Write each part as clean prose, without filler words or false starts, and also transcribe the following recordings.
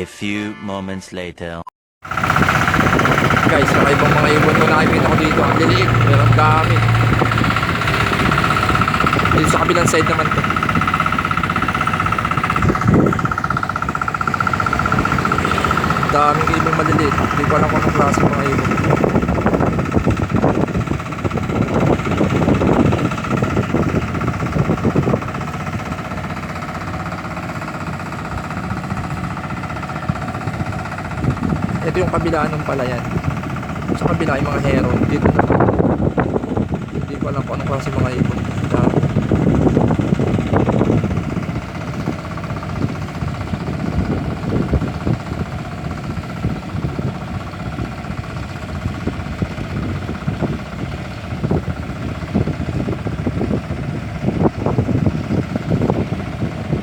few moments later. Guys, mga ibang mga ibon na nakikita ko dito. Ang liliit, meron dami. Dito sa kabilang side naman to. Daming ibon maliliit. Hindi ko alam kung anong klase mga ibon. Ito yung kabilaan ng palayan. Sa kabila yung mga hero. Dito na. Hindi ko alam kung anong klase mga ibon.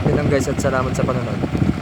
Yan lang guys, at salamat sa panonood.